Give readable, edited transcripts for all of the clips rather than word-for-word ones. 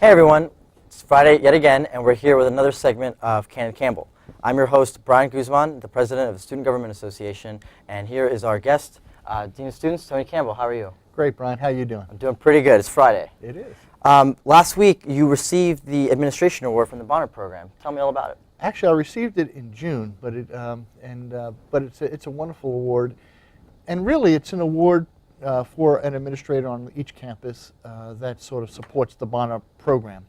Hey everyone, it's Friday yet again, and we're here with another segment of Candid Cambell. I'm your host, Brian Guzman, the president of the Student Government Association, and here is our guest, Dean of Students, Tony Cambell. How are you? Great, Brian. How you doing? I'm doing pretty good. It's Friday. It is. Last week, you received the Administration Award from the Bonner Program. Tell me all about it. Actually, I received it in June, but it's a wonderful award, and really, it's an award for an administrator on each campus that sort of supports the Bonner Program.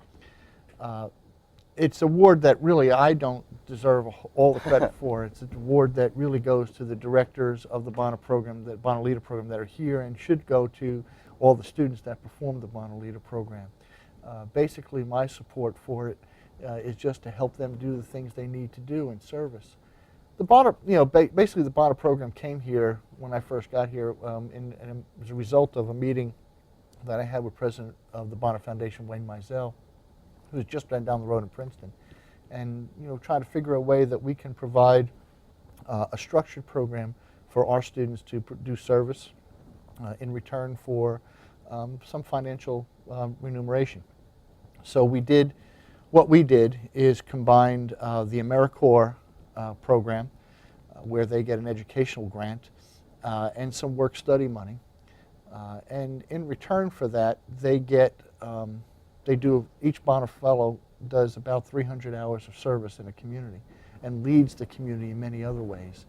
It's an award that really I don't deserve all the credit for. It's an award that really goes to the directors of the Bonner Program, the Bonner Leader Program that are here, and should go to all the students that perform the Bonner Leader Program. Basically, my support for it is just to help them do the things they need to do in service. The Bonner, basically the Bonner Program came here when I first got here, and it was a result of a meeting that I had with President of the Bonner Foundation, Wayne Mizell, who's just been down the road in Princeton, and try to figure a way that we can provide a structured program for our students to do service in return for some financial remuneration. So what we did is combined the AmeriCorps program, where they get an educational grant and some work-study money, and in return for that, each Bonner Fellow does about 300 hours of service in a community and leads the community in many other ways.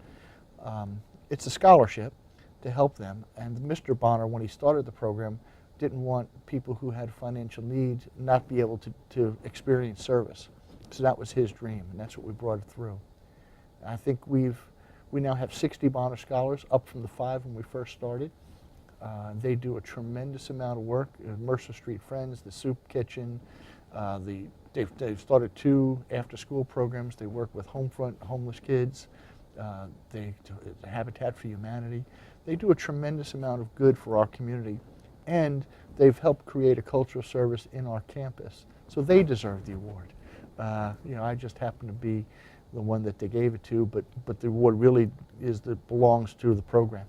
It's a scholarship to help them, and Mr. Bonner, when he started the program, didn't want people who had financial needs not be able to experience service. So that was his dream, and that's what we brought it through. I think we now have 60 Bonner Scholars, up from the 5 when we first started. They do a tremendous amount of work. Mercer Street Friends, the Soup Kitchen, they've started 2 after-school programs. They work with Homefront homeless kids, Habitat for Humanity. They do a tremendous amount of good for our community, and they've helped create a cultural service in our campus. So they deserve the award. I just happen to be the one that they gave it to, but the award really belongs to the program.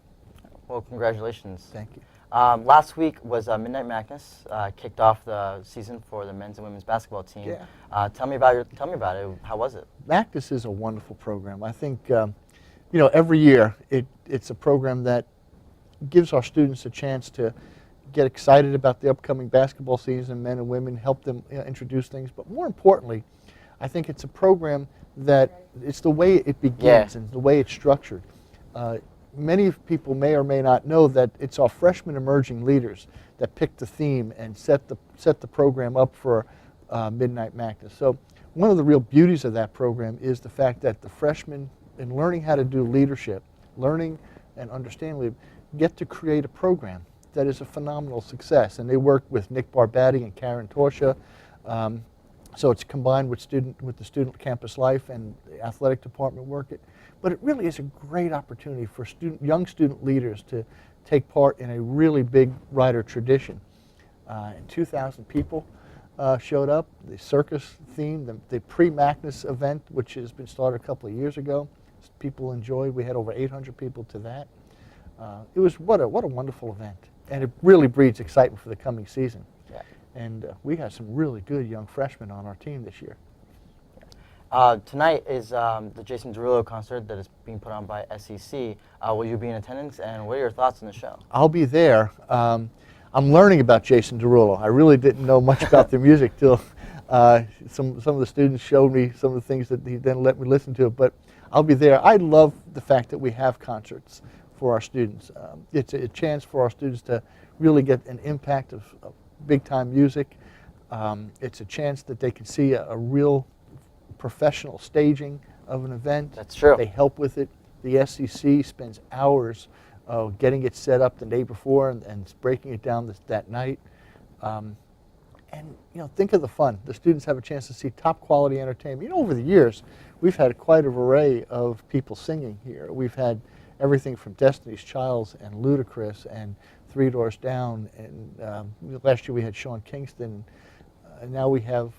Well, congratulations. Thank you. Last week was Midnight Madness, kicked off the season for the men's and women's basketball team. Yeah. Tell me about it. How was it? Madness is a wonderful program. I think every year it's a program that gives our students a chance to get excited about the upcoming basketball season, men and women, help them introduce things. But more importantly, I think it's a program that it's the way it begins and the way it's structured. Many people may or may not know that it's our freshman emerging leaders that pick the theme and set the program up for Midnight Madness. So one of the real beauties of that program is the fact that the freshmen, in learning how to do leadership, learning and understanding leadership, get to create a program that is a phenomenal success. And they work with Nick Barbati and Karen Torsha. So it's combined with the student campus life and the athletic department work. But it really is a great opportunity for young student leaders to take part in a really big Rider tradition. 2,000 people showed up. The circus theme, the pre-Madness event, which has been started a couple of years ago, people enjoyed. We had over 800 people to that. It was what a wonderful event, and it really breeds excitement for the coming season. Yeah. And we got some really good young freshmen on our team this year. Tonight is the Jason Derulo concert that is being put on by SEC. Will you be in attendance, and what are your thoughts on the show? I'll be there. I'm learning about Jason Derulo. I really didn't know much about their music till some of the students showed me some of the things that he then let me listen to. But I'll be there. I love the fact that we have concerts for our students. It's a chance for our students to really get an impact of big-time music. It's a chance that they can see a real professional staging of an event. That's true. They help with it. The SEC spends hours getting it set up the day before and breaking it down that night. And think of the fun. The students have a chance to see top quality entertainment. Over the years, we've had quite an array of people singing here. We've had everything from Destiny's Child and Ludacris and Three Doors Down, and last year we had Sean Kingston, and now we have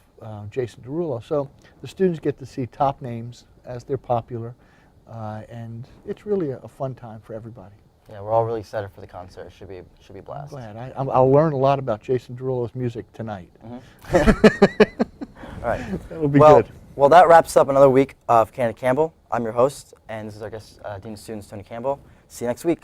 Jason Derulo. So the students get to see top names as they're popular, and it's really a fun time for everybody. Yeah, we're all really excited for the concert. It should be a blast. Glad. I'll learn a lot about Jason Derulo's music tonight. All right. That'll be good. Well, that wraps up another week of Candid Campbell. I'm your host, and this is our guest, Dean of Students, Tony Cambell. See you next week.